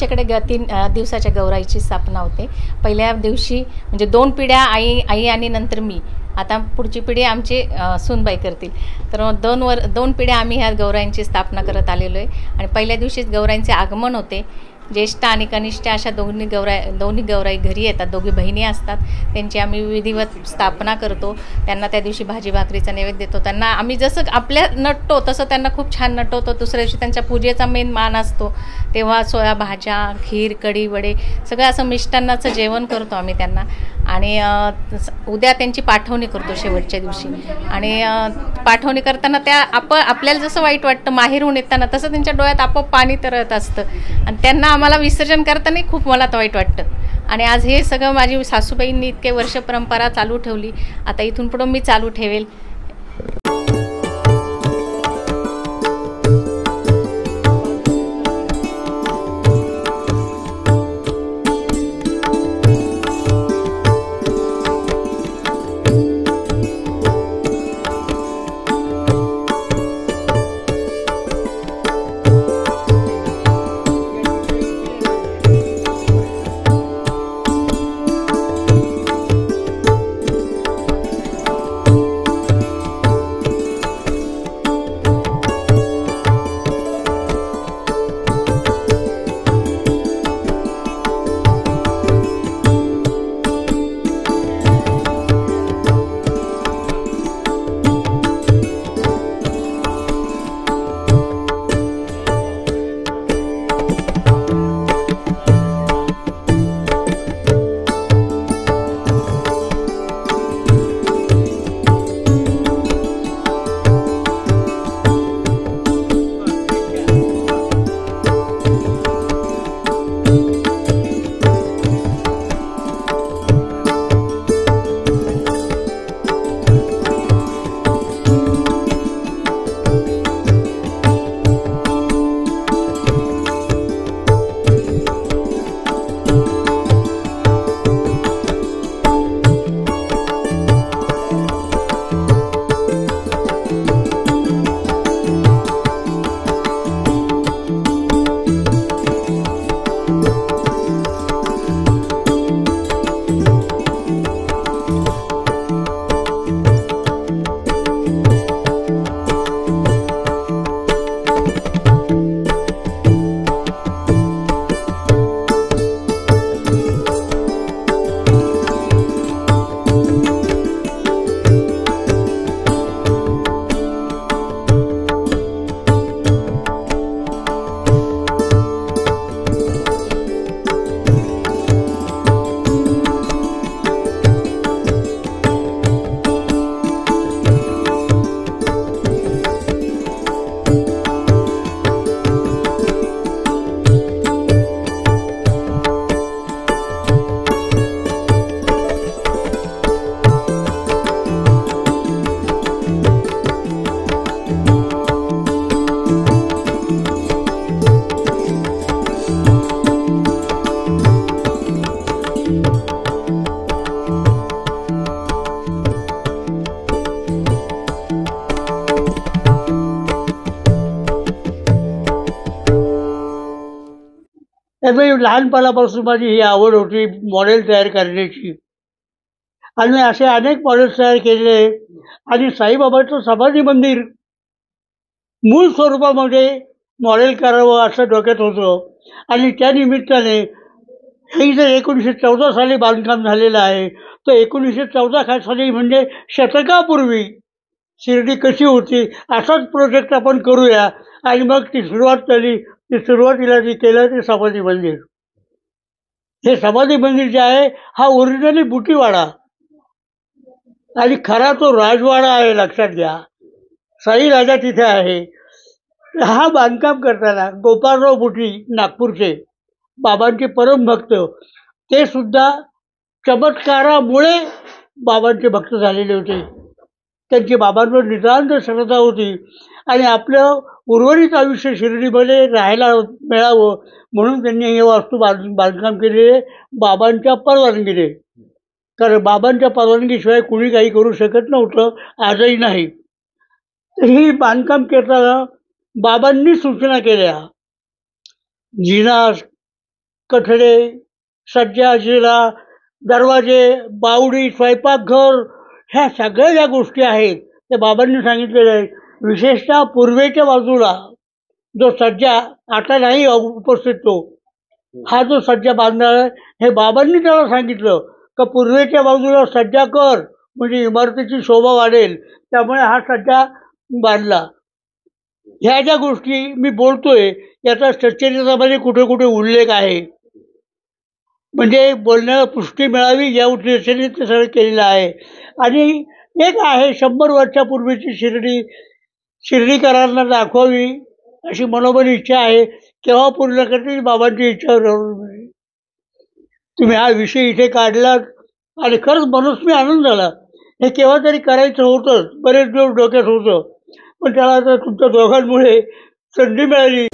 आमच्याकडे 3 दिवसाच्या गौराईची स्थापना होते। पहिल्या दिवशी म्हणजे 2 पिढ्या आई आणि नंतर मी, आता पुढची पिढी आमची सूनबाई करतील। तर 2 पिढ्या आम्ही ह्या गौराईंची स्थापना करत आलेलो आहे। आणि पहिल्या दिवशीच गौराईंचे आगमन होते। ज्येष्ठ आणि कनिष्ठ अशा दोन्ही गौराई घरी येतात, दोघी बहिणी असतात, त्यांची आम्ही विधिवत स्थापना करतो। त्यांना त्या दिवशी भाजी भाकरीचा नैवेद्य देतो। त्यांना आम्ही जसं आपल्या नटतो तसं त्यांना खूप छान नटवतो। दुसऱ्या दिवशी त्यांच्या पूजेचा मेन मान असतो, तेव्हा सोया भाज्या, खीर, कढी, वडे सगळं असं मिष्टान्नाचं जेवण करतो आम्ही त्यांना। आणि उद्या त्यांची पाठवणी करतो शेवटच्या दिवशी। आणि पाठवणी करताना त्या आपल्याला जसं वाईट वाटतं माहेरून येताना, तसं त्यांच्या डोळ्यात आपोआप पाणी तरळत असतं आणि त्यांना आम्हाला विसर्जन करताना खूप मला तर वाईट वाटतं। आणि आज हे सगळं माझी सासूबाईंनी इतके वर्ष परंपरा चालू ठेवली, आता इथून पुढे मी चालू ठेवेल। त्यामुळे लहानपणापासून माझी ही आवड होती मॉडेल तयार करण्याची आणि असे अनेक मॉडेल्स तयार केले। आणि साईबाबांचं समाधी मंदिर मूळ स्वरूपामध्ये मॉडेल करावं असं डोक्यात होतं। आणि त्या निमित्ताने हे जे 1914 साली बांधकाम झालेलं आहे, तर 1914 साली म्हणजे शतकापूर्वी शिर्डी कशी होती असाच प्रोजेक्ट आपण करूया। आणि मग ती सुरुवात झाली। सुरुवातीला जे केलं ते समाधी मंदिर। हे समाधी मंदिर जे आहे हा ओरिजिनली बुटीवाडा आणि खरा तो राजवाडा आहे, लक्षात घ्या। साई राजा तिथे आहे। हा बांधकाम करताना गोपाळराव बुटी नागपूरचे बाबांचे परम भक्त, ते सुद्धा चमत्कारामुळे बाबांचे भक्त झालेले होते। त्यांची बाबांवर नितांत श्रद्धा होती आणि आपलं उर्वरित आयुष्य शिर्डीमध्ये राहायला मिळावं म्हणून त्यांनी हे वास्तू बांधकाम केलेले बाबांच्या परवानगीने। कारण बाबांच्या परवानगीशिवाय कुणी काही करू शकत नव्हतं, आजही नाही। तर ही बांधकाम करताना बाबांनी सूचना केल्या, जिना कठडे, सज्जा, जिरा, दरवाजे, बावडी, स्वयंपाकघर, ह्या सगळ्या ज्या गोष्टी आहेत त्या बाबांनी सांगितलेल्या आहेत. विशेषतः पूर्वेच्या बाजूला जो सज्जा आता नाही उपस्थित तो, हा जो सज्जा बांधणार आहे, हे बाबांनी त्याला सांगितलं का पूर्वेच्या बाजूला सज्जा कर म्हणजे इमारतीची शोभा वाढेल. त्यामुळे हा सज्जा बांधला. ह्या ज्या गोष्टी मी बोलतोय याचा सच्चरित्रामध्ये कुठे कुठे उल्लेख आहे. म्हणजे बोलण्याला पुष्टी मिळावी या उद्देशाने ते सगळं केलेलं आहे. आणि एक आहे 100 वर्षापूर्वीची शिर्डी, शिर्डीकरांना दाखवावी अशी मनोमन इच्छा आहे. केव्हा पूर्ण करते बाबांची इच्छा बरोबर. तुम्ही हा विषय इथे काढलात आणि खरंच मनस्वी आनंद झाला. हे केव्हा तरी करायचं होतं, बरेच दिवस डोक्यात होतं, पण त्याला आता तुमच्या दोघांमुळे संधी मिळाली.